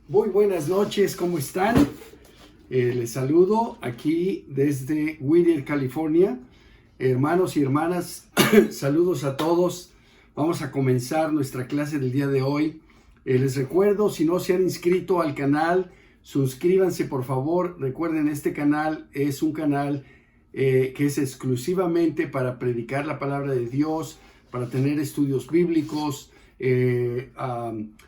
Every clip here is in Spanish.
Muy buenas noches, ¿cómo están? Les saludo aquí desde Whittier, California. Hermanos y hermanas, saludos a todos. Vamos a comenzar nuestra clase del día de hoy. Les recuerdo, si no se han inscrito al canal, suscríbanse por favor. Recuerden, este canal es un canal que es exclusivamente para predicar la palabra de Dios, para tener estudios bíblicos,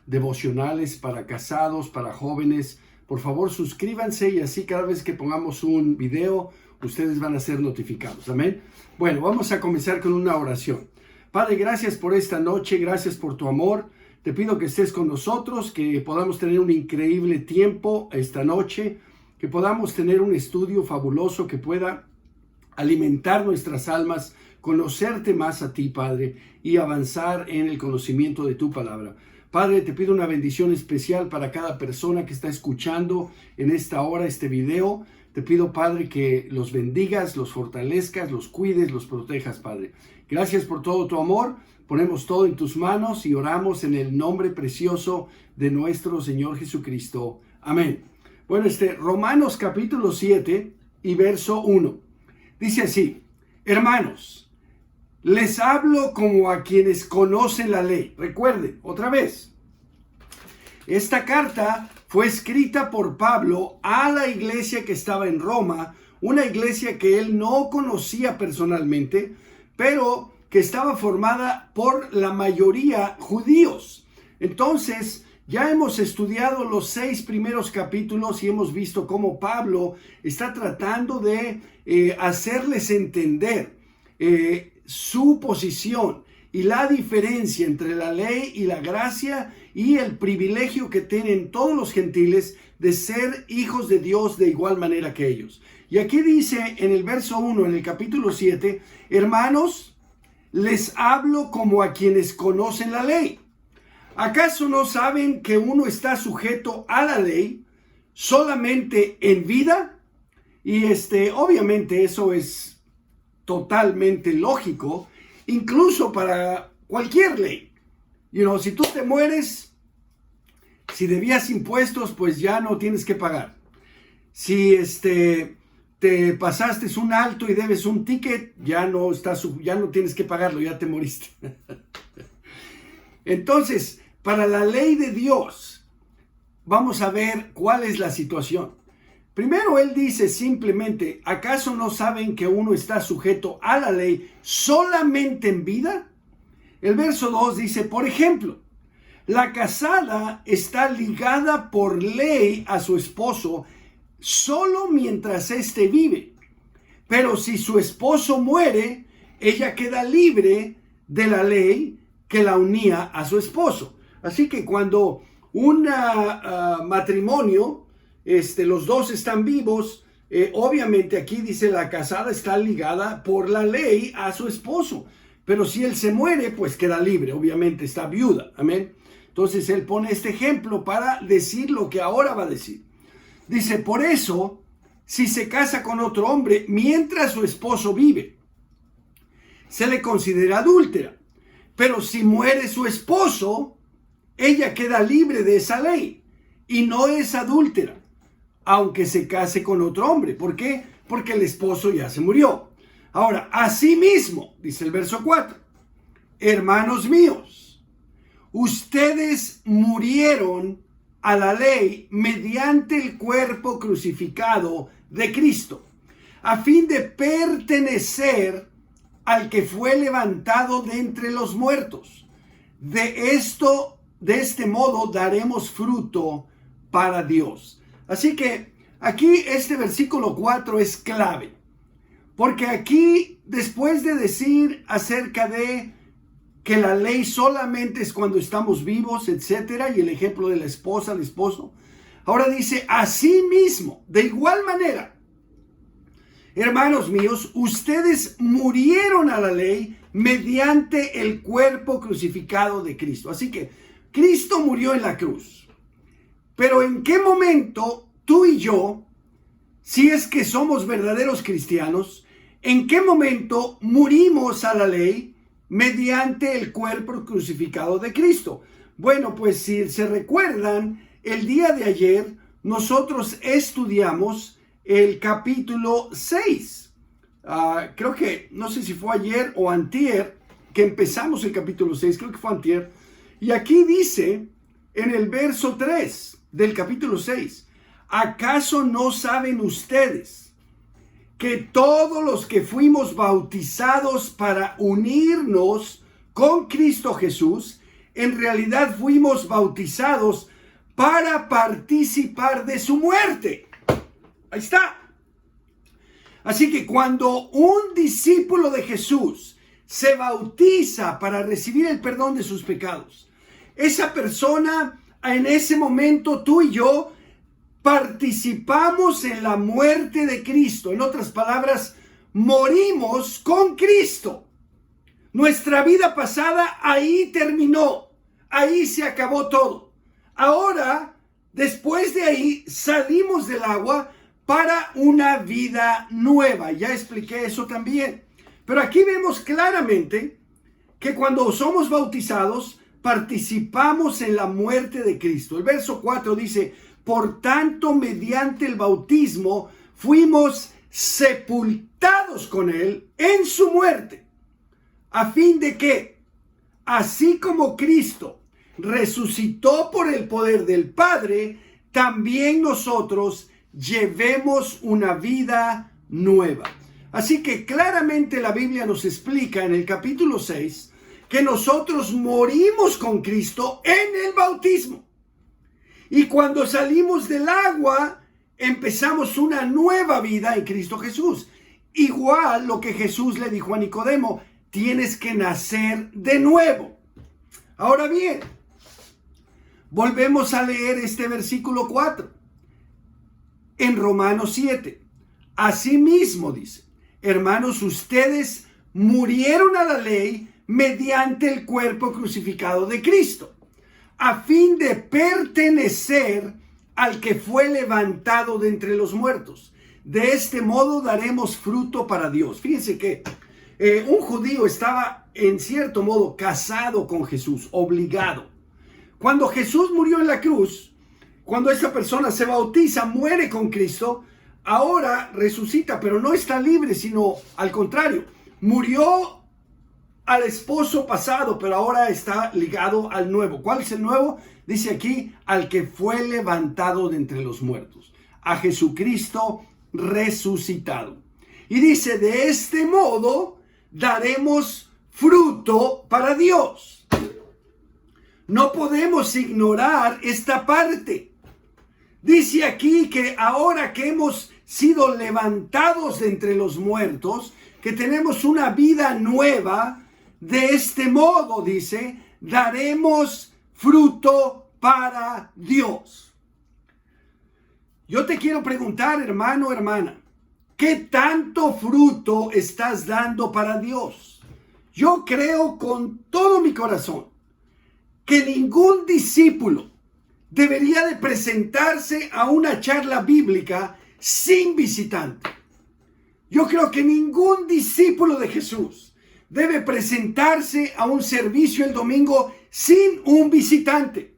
devocionales para casados, para jóvenes. Por favor, suscríbanse y así cada vez que pongamos un video, ustedes van a ser notificados. Amén. Bueno, vamos a comenzar con una oración. Padre, gracias por esta noche, gracias por tu amor. Te pido que estés con nosotros, que podamos tener un increíble tiempo esta noche, que podamos tener un estudio fabuloso que pueda alimentar nuestras almas, conocerte más a ti, Padre, y avanzar en el conocimiento de tu palabra. Padre, te pido una bendición especial para cada persona que está escuchando en esta hora este video. Te pido, Padre, que los bendigas, los fortalezcas, los cuides, los protejas, Padre. Gracias por todo tu amor. Ponemos todo en tus manos y oramos en el nombre precioso de nuestro Señor Jesucristo. Amén. Bueno, Romanos capítulo 7 y verso 1. Dice así: hermanos, les hablo como a quienes conocen la ley. Recuerden, otra vez, esta carta fue escrita por Pablo a la iglesia que estaba en Roma, una iglesia que él no conocía personalmente, pero que estaba formada por la mayoría judíos. Entonces, ya hemos estudiado los 6 primeros capítulos y hemos visto cómo Pablo está tratando de hacerles entender su posición y la diferencia entre la ley y la gracia y el privilegio que tienen todos los gentiles de ser hijos de Dios de igual manera que ellos. Y aquí dice en el verso 1, en el capítulo 7, hermanos, les hablo como a quienes conocen la ley. ¿Acaso no saben que uno está sujeto a la ley solamente en vida? Y obviamente eso es totalmente lógico, incluso para cualquier ley. Si tú te mueres, si debías impuestos, pues ya no tienes que pagar. Si te pasaste un alto y debes un ticket, ya no tienes que pagarlo, ya te moriste. Entonces, para la ley de Dios, vamos a ver cuál es la situación. Primero él dice simplemente, ¿acaso no saben que uno está sujeto a la ley solamente en vida? El verso 2 dice, por ejemplo, la casada está ligada por ley a su esposo solo mientras éste vive. Pero si su esposo muere, ella queda libre de la ley que la unía a su esposo. Así que cuando un matrimonio, los dos están vivos, obviamente aquí dice la casada está ligada por la ley a su esposo, pero si él se muere, pues queda libre, obviamente está viuda, amén. Entonces él pone este ejemplo para decir lo que ahora va a decir. Dice, por eso, si se casa con otro hombre mientras su esposo vive, se le considera adúltera, pero si muere su esposo, ella queda libre de esa ley y no es adúltera, aunque se case con otro hombre. ¿Por qué? Porque el esposo ya se murió. Ahora, asimismo, dice el verso 4, hermanos míos, ustedes murieron a la ley mediante el cuerpo crucificado de Cristo, a fin de pertenecer al que fue levantado de entre los muertos. De este modo daremos fruto para Dios. Así que aquí este versículo 4 es clave, porque aquí, después de decir acerca de que la ley solamente es cuando estamos vivos, etcétera, y el ejemplo de la esposa, el esposo, ahora dice, así mismo, de igual manera, hermanos míos, ustedes murieron a la ley mediante el cuerpo crucificado de Cristo. Así que Cristo murió en la cruz. Pero ¿en qué momento tú y yo, si es que somos verdaderos cristianos, en qué momento murimos a la ley mediante el cuerpo crucificado de Cristo? Bueno, pues si se recuerdan, el día de ayer nosotros estudiamos el capítulo 6. Creo que, no sé si fue ayer o antier, que empezamos el capítulo 6, creo que fue antier. Y aquí dice, en el verso 3 del capítulo 6, ¿acaso no saben ustedes que todos los que fuimos bautizados para unirnos con Cristo Jesús, en realidad fuimos bautizados para participar de su muerte? Ahí está. Así que cuando un discípulo de Jesús se bautiza para recibir el perdón de sus pecados, esa persona, en ese momento tú y yo participamos en la muerte de Cristo. En otras palabras, morimos con Cristo. Nuestra vida pasada ahí terminó. Ahí se acabó todo. Ahora, después de ahí, salimos del agua para una vida nueva. Ya expliqué eso también. Pero aquí vemos claramente que cuando somos bautizados, participamos en la muerte de Cristo. El verso 4 dice, por tanto, mediante el bautismo, fuimos sepultados con Él en su muerte, a fin de que, así como Cristo resucitó por el poder del Padre, también nosotros llevemos una vida nueva. Así que claramente la Biblia nos explica en el capítulo 6 que nosotros morimos con Cristo en el bautismo. Y cuando salimos del agua, empezamos una nueva vida en Cristo Jesús. Igual lo que Jesús le dijo a Nicodemo, tienes que nacer de nuevo. Ahora bien, volvemos a leer este versículo 4. En Romanos 7. Asimismo dice, hermanos, ustedes murieron a la ley mediante el cuerpo crucificado de Cristo, a fin de pertenecer al que fue levantado de entre los muertos. De este modo daremos fruto para Dios. Fíjense que un judío estaba en cierto modo casado con Jesús, obligado. Cuando Jesús murió en la cruz, cuando esa persona se bautiza, muere con Cristo, ahora resucita, pero no está libre, sino al contrario, murió al esposo pasado, pero ahora está ligado al nuevo. ¿Cuál es el nuevo? Dice aquí, al que fue levantado de entre los muertos, a Jesucristo resucitado. Y dice, de este modo daremos fruto para Dios. No podemos ignorar esta parte. Dice aquí que ahora que hemos sido levantados de entre los muertos, que tenemos una vida nueva, de este modo, dice, daremos fruto para Dios. Yo te quiero preguntar, hermano, hermana, ¿qué tanto fruto estás dando para Dios? Yo creo con todo mi corazón que ningún discípulo debería de presentarse a una charla bíblica sin visitante. Yo creo que ningún discípulo de Jesús debe presentarse a un servicio el domingo sin un visitante.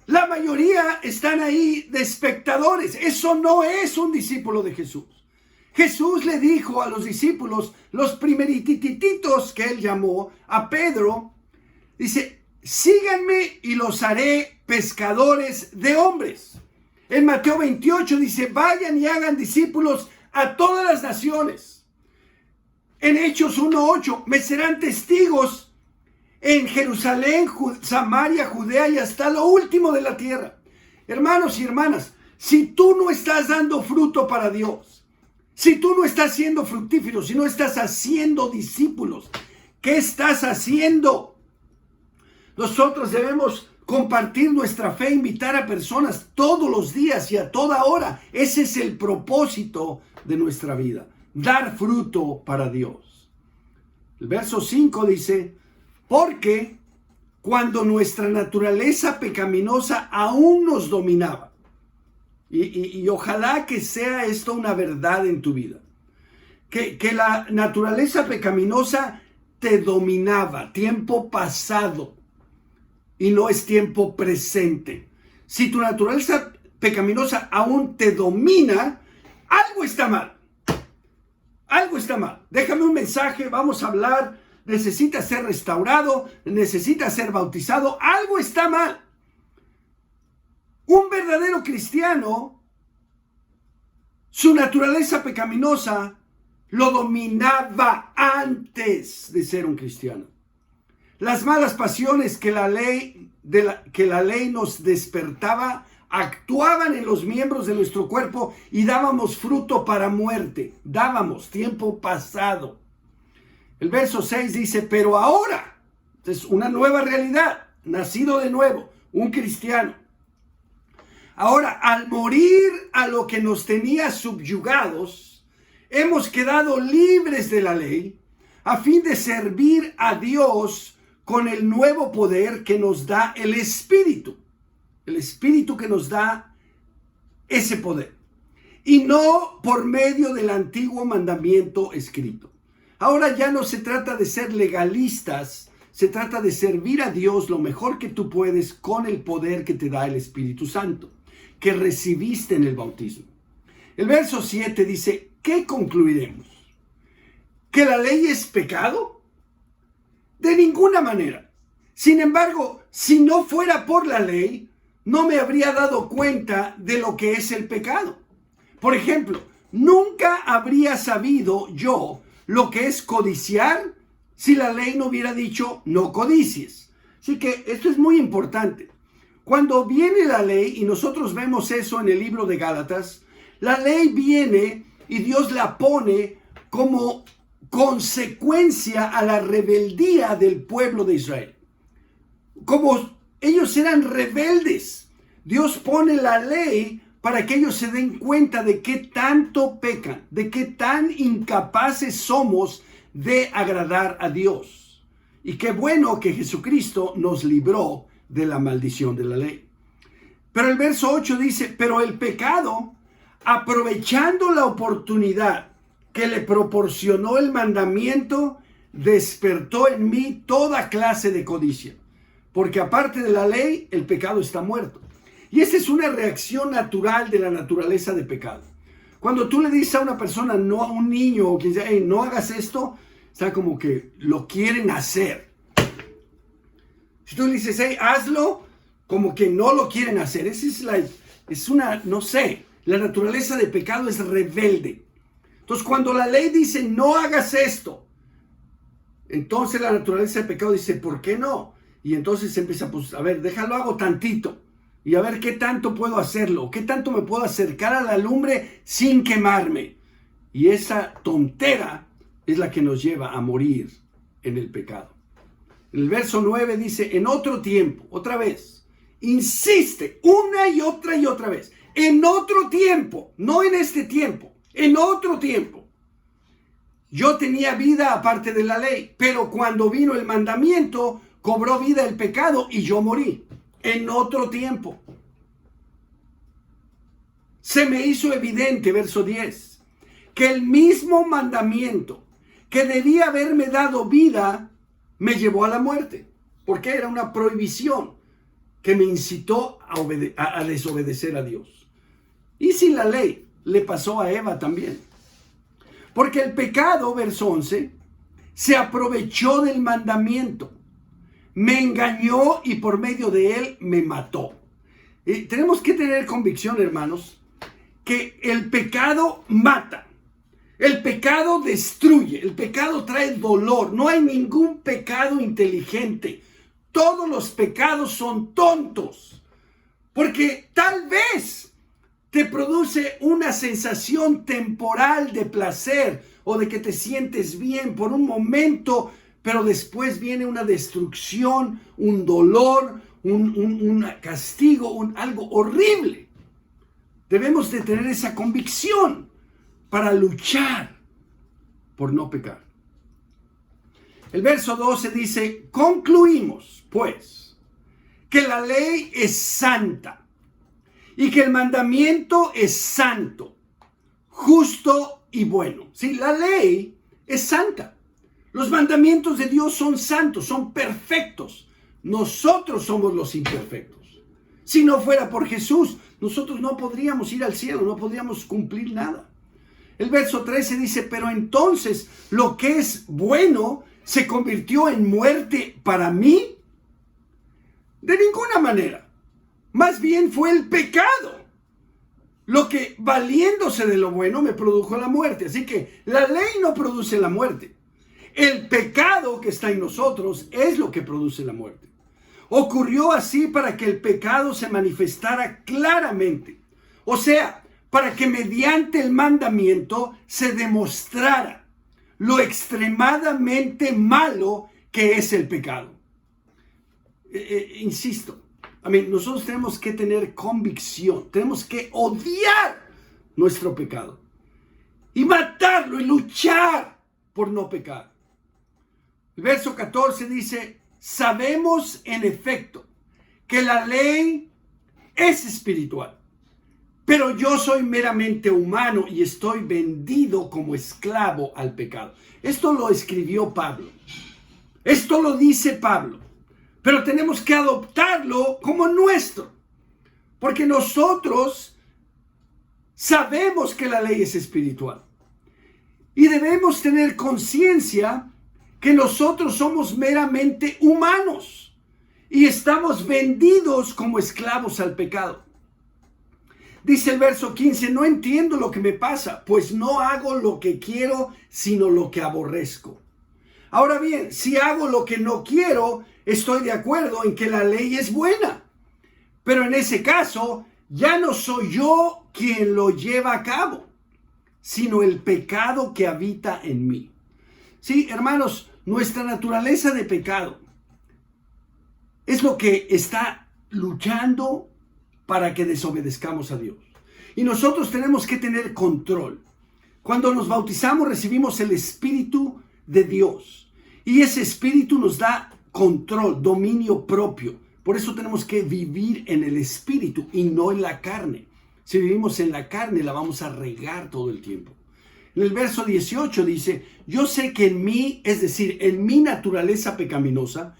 La mayoría están ahí de espectadores. Eso no es un discípulo de Jesús. Jesús le dijo a los discípulos, los primeritititos que él llamó, a Pedro, dice, síganme y los haré pescadores de hombres. En Mateo 28 dice, vayan y hagan discípulos a todas las naciones. En Hechos 1:8, me serán testigos en Jerusalén, Samaria, Judea y hasta lo último de la tierra. Hermanos y hermanas, si tú no estás dando fruto para Dios, si tú no estás siendo fructífero, si no estás haciendo discípulos, ¿qué estás haciendo? Nosotros debemos compartir nuestra fe, invitar a personas todos los días y a toda hora. Ese es el propósito de nuestra vida. Dar fruto para Dios. El verso 5 dice, porque cuando nuestra naturaleza pecaminosa aún nos dominaba, y ojalá que sea esto una verdad en tu vida, que la naturaleza pecaminosa te dominaba, tiempo pasado, y no es tiempo presente. si tu naturaleza pecaminosa aún te domina, algo está mal. Algo está mal. Déjame un mensaje, vamos a hablar. Necesitas ser restaurado, necesitas ser bautizado. Algo está mal. Un verdadero cristiano, su naturaleza pecaminosa lo dominaba antes de ser un cristiano. Las malas pasiones que la ley nos despertaba actuaban en los miembros de nuestro cuerpo y dábamos fruto para muerte. Dábamos tiempo pasado. El verso 6 dice, pero ahora, es una nueva realidad, nacido de nuevo, un cristiano. Ahora, al morir a lo que nos tenía subyugados, hemos quedado libres de la ley a fin de servir a Dios con el nuevo poder que nos da el Espíritu que nos da ese poder, y no por medio del antiguo mandamiento escrito. Ahora ya no se trata de ser legalistas, se trata de servir a Dios lo mejor que tú puedes con el poder que te da el Espíritu Santo, que recibiste en el bautismo. El verso 7 dice, ¿qué concluiremos? ¿Que la ley es pecado? De ninguna manera. Sin embargo, si no fuera por la ley, no me habría dado cuenta de lo que es el pecado. Por ejemplo, nunca habría sabido yo lo que es codiciar si la ley no hubiera dicho no codicies. Así que esto es muy importante. Cuando viene la ley, y nosotros vemos eso en el libro de Gálatas, la ley viene y Dios la pone como consecuencia a la rebeldía del pueblo de Israel. Como ellos eran rebeldes, Dios pone la ley para que ellos se den cuenta de qué tanto pecan, de qué tan incapaces somos de agradar a Dios. Y qué bueno que Jesucristo nos libró de la maldición de la ley. Pero el verso 8 dice, pero el pecado, aprovechando la oportunidad que le proporcionó el mandamiento, despertó en mí toda clase de codicia. Porque aparte de la ley, el pecado está muerto. Y esa es una reacción natural de la naturaleza de pecado. Cuando tú le dices a una persona, no a un niño, o quien sea, hey, no hagas esto, está como que lo quieren hacer. Si tú le dices, hey, hazlo, como que no lo quieren hacer. Esa es una, no sé, la naturaleza de pecado es rebelde. Entonces, cuando la ley dice, no hagas esto, entonces la naturaleza de pecado dice, ¿por qué no? Y entonces empieza, pues, a ver, déjalo, hago tantito. Y a ver qué tanto puedo hacerlo, qué tanto me puedo acercar a la lumbre sin quemarme. Y esa tontera es la que nos lleva a morir en el pecado. El verso 9 dice, en otro tiempo, otra vez, insiste una y otra vez, en otro tiempo, no en este tiempo, en otro tiempo. Yo tenía vida aparte de la ley, pero cuando vino el mandamiento, cobró vida el pecado y yo morí. En otro tiempo. Se me hizo evidente, verso 10, que el mismo mandamiento que debía haberme dado vida, me llevó a la muerte. Porque era una prohibición que me incitó a desobedecer a Dios. Y sin la ley, le pasó a Eva también. Porque el pecado, verso 11, se aprovechó del mandamiento. Me engañó y por medio de él me mató. Tenemos que tener convicción, hermanos, que el pecado mata. El pecado destruye. El pecado trae dolor. No hay ningún pecado inteligente. Todos los pecados son tontos. Porque tal vez te produce una sensación temporal de placer o de que te sientes bien por un momento, pero después viene una destrucción, un dolor, un castigo, algo horrible. Debemos de tener esa convicción para luchar por no pecar. El verso 12 dice, concluimos, pues, que la ley es santa y que el mandamiento es santo, justo y bueno. Sí, la ley es santa. Los mandamientos de Dios son santos, son perfectos. Nosotros somos los imperfectos. Si no fuera por Jesús, nosotros no podríamos ir al cielo, no podríamos cumplir nada. El verso 13 dice, pero entonces lo que es bueno se convirtió en muerte para mí. De ninguna manera. Más bien fue el pecado lo que, valiéndose de lo bueno, me produjo la muerte. Así que la ley no produce la muerte. El pecado que está en nosotros es lo que produce la muerte. Ocurrió así para que el pecado se manifestara claramente. O sea, para que mediante el mandamiento se demostrara lo extremadamente malo que es el pecado. Insisto, nosotros tenemos que tener convicción, tenemos que odiar nuestro pecado y matarlo y luchar por no pecar. El verso 14 dice, sabemos en efecto que la ley es espiritual, pero yo soy meramente humano y estoy vendido como esclavo al pecado. Esto lo escribió Pablo. Esto lo dice Pablo. Pero tenemos que adoptarlo como nuestro. Porque nosotros sabemos que la ley es espiritual. Y debemos tener conciencia que nosotros somos meramente humanos. Y estamos vendidos como esclavos al pecado. Dice el verso 15, no entiendo lo que me pasa, pues no hago lo que quiero, sino lo que aborrezco. Ahora bien, si hago lo que no quiero, estoy de acuerdo en que la ley es buena. Pero en ese caso, ya no soy yo quien lo lleva a cabo, sino el pecado que habita en mí. Sí, hermanos, nuestra naturaleza de pecado es lo que está luchando para que desobedezcamos a Dios. Y nosotros tenemos que tener control. Cuando nos bautizamos recibimos el Espíritu de Dios. Y ese Espíritu nos da control, dominio propio. Por eso tenemos que vivir en el Espíritu y no en la carne. Si vivimos en la carne la vamos a regar todo el tiempo. En el verso 18 dice, yo sé que en mí, es decir, en mi naturaleza pecaminosa,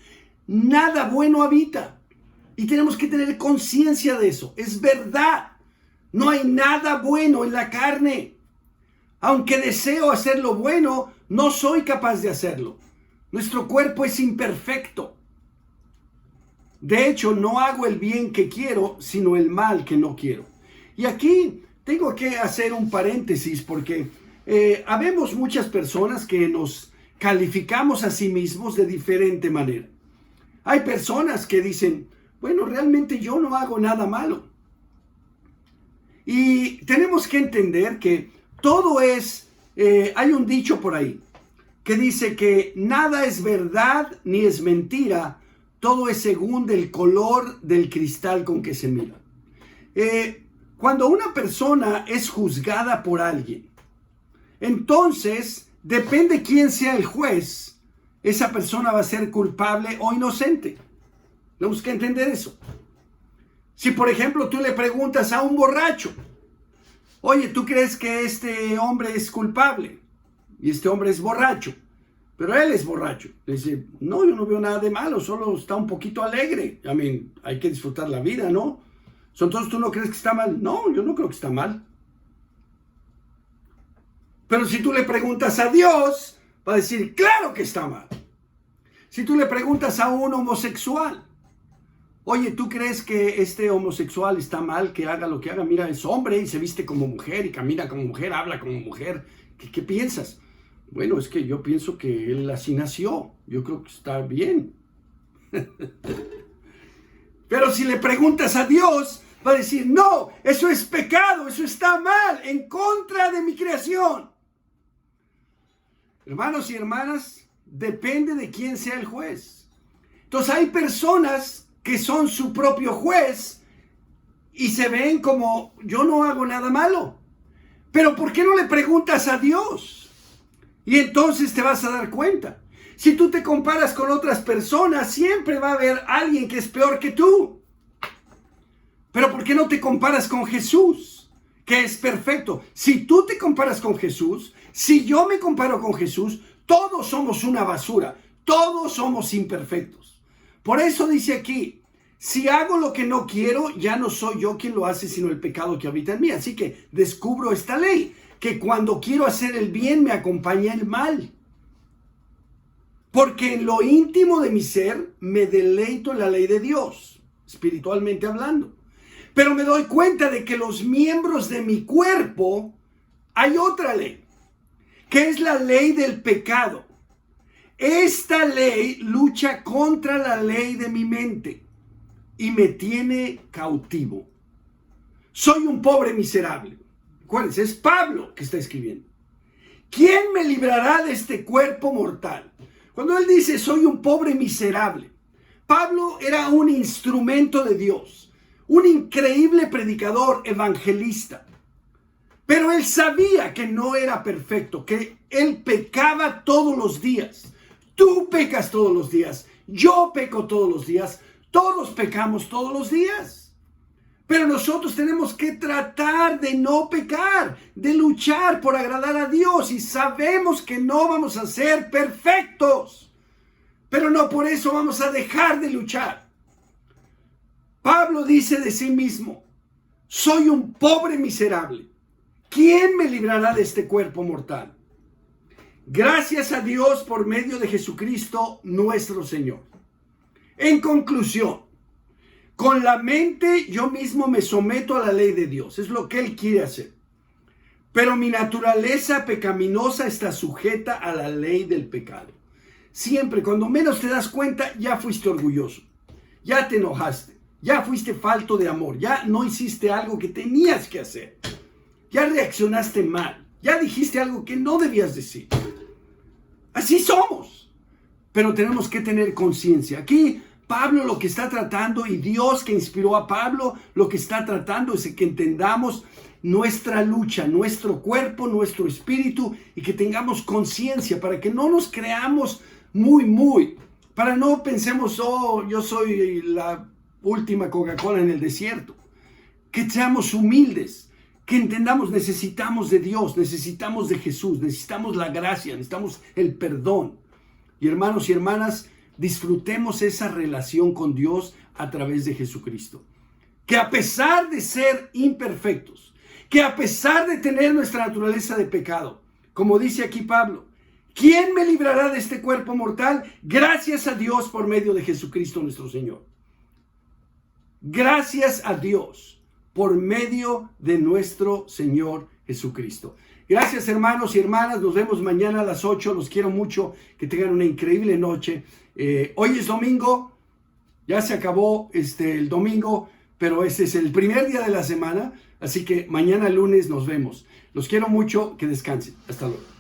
nada bueno habita. Y tenemos que tener conciencia de eso. Es verdad. No hay nada bueno en la carne. Aunque deseo hacer lo bueno, no soy capaz de hacerlo. Nuestro cuerpo es imperfecto. De hecho, no hago el bien que quiero, sino el mal que no quiero. Y aquí tengo que hacer un paréntesis porque habemos muchas personas que nos calificamos a sí mismos de diferente manera. Hay personas que dicen, bueno, realmente yo no hago nada malo. Y tenemos que entender que todo es, hay un dicho por ahí que dice que nada es verdad ni es mentira, todo es según el color del cristal con que se mira. Cuando una persona es juzgada por alguien, entonces depende quién sea el juez, esa persona va a ser culpable o inocente. Tenemos que entender eso. Si por ejemplo tú le preguntas a un borracho, oye, ¿tú crees que este hombre es culpable? Y este hombre es borracho, pero él es borracho. Le dice, no, yo no veo nada de malo, solo está un poquito alegre. Hay que disfrutar la vida, ¿no? Entonces, ¿tú no crees que está mal? No, yo no creo que está mal. Pero si tú le preguntas a Dios, va a decir, claro que está mal. Si tú le preguntas a un homosexual, oye, ¿tú crees que este homosexual está mal que haga lo que haga? Mira, es hombre y se viste como mujer y camina como mujer, habla como mujer. ¿Qué piensas? Bueno, es que yo pienso que él así nació. Yo creo que está bien. Pero si le preguntas a Dios, va a decir, no, eso es pecado, eso está mal, en contra de mi creación. Hermanos y hermanas, depende de quién sea el juez. Entonces hay personas que son su propio juez y se ven como, yo no hago nada malo. Pero ¿por qué no le preguntas a Dios? Y entonces te vas a dar cuenta. Si tú te comparas con otras personas, siempre va a haber alguien que es peor que tú. Pero ¿por qué no te comparas con Jesús, que es perfecto? Si tú te comparas con Jesús, si yo me comparo con Jesús, todos somos una basura. Todos somos imperfectos. Por eso dice aquí, Si hago lo que no quiero, ya no soy yo quien lo hace, sino el pecado que habita en mí. Así que descubro esta ley, que cuando quiero hacer el bien me acompaña el mal. Porque en lo íntimo de mi ser me deleito en la ley de Dios, espiritualmente hablando. Pero me doy cuenta de que los miembros de mi cuerpo hay otra ley, que es la ley del pecado. Esta ley lucha contra la ley de mi mente y me tiene cautivo. Soy un pobre miserable. Acuérdense, es Pablo que está escribiendo. ¿Quién me librará de este cuerpo mortal? Cuando él dice soy un pobre miserable, Pablo era un instrumento de Dios, un increíble predicador evangelista. Pero él sabía que no era perfecto, que él pecaba todos los días. Tú pecas todos los días, yo peco todos los días, todos pecamos todos los días. Pero nosotros tenemos que tratar de no pecar, de luchar por agradar a Dios, y sabemos que no vamos a ser perfectos, pero no por eso vamos a dejar de luchar. Pablo dice de sí mismo, soy un pobre miserable. ¿Quién me librará de este cuerpo mortal? Gracias a Dios por medio de Jesucristo nuestro Señor. En conclusión, con la mente yo mismo me someto a la ley de Dios. Es lo que Él quiere hacer. Pero mi naturaleza pecaminosa está sujeta a la ley del pecado. Siempre, cuando menos te das cuenta, ya fuiste orgulloso. Ya te enojaste. Ya fuiste falto de amor. Ya no hiciste algo que tenías que hacer. Ya reaccionaste mal. Ya dijiste algo que no debías decir. Así somos. Pero tenemos que tener conciencia. Aquí Pablo lo que está tratando, y Dios que inspiró a Pablo, lo que está tratando es que entendamos nuestra lucha, nuestro cuerpo, nuestro espíritu, y que tengamos conciencia para que no nos creamos para no pensemos, oh, yo soy la última Coca-Cola en el desierto. Que seamos humildes, que entendamos, necesitamos de Dios, necesitamos de Jesús, necesitamos la gracia, necesitamos el perdón. Y hermanos y hermanas, disfrutemos esa relación con Dios a través de Jesucristo. Que a pesar de ser imperfectos, que a pesar de tener nuestra naturaleza de pecado, como dice aquí Pablo, ¿quién me librará de este cuerpo mortal? Gracias a Dios por medio de Jesucristo nuestro Señor. Gracias a Dios por medio de nuestro Señor Jesucristo. Gracias, hermanos y hermanas. Nos vemos mañana a las 8. Los quiero mucho. Que tengan una increíble noche. Hoy es domingo. Ya se acabó el domingo, pero ese es el primer día de la semana. Así que mañana lunes nos vemos. Los quiero mucho. Que descansen. Hasta luego.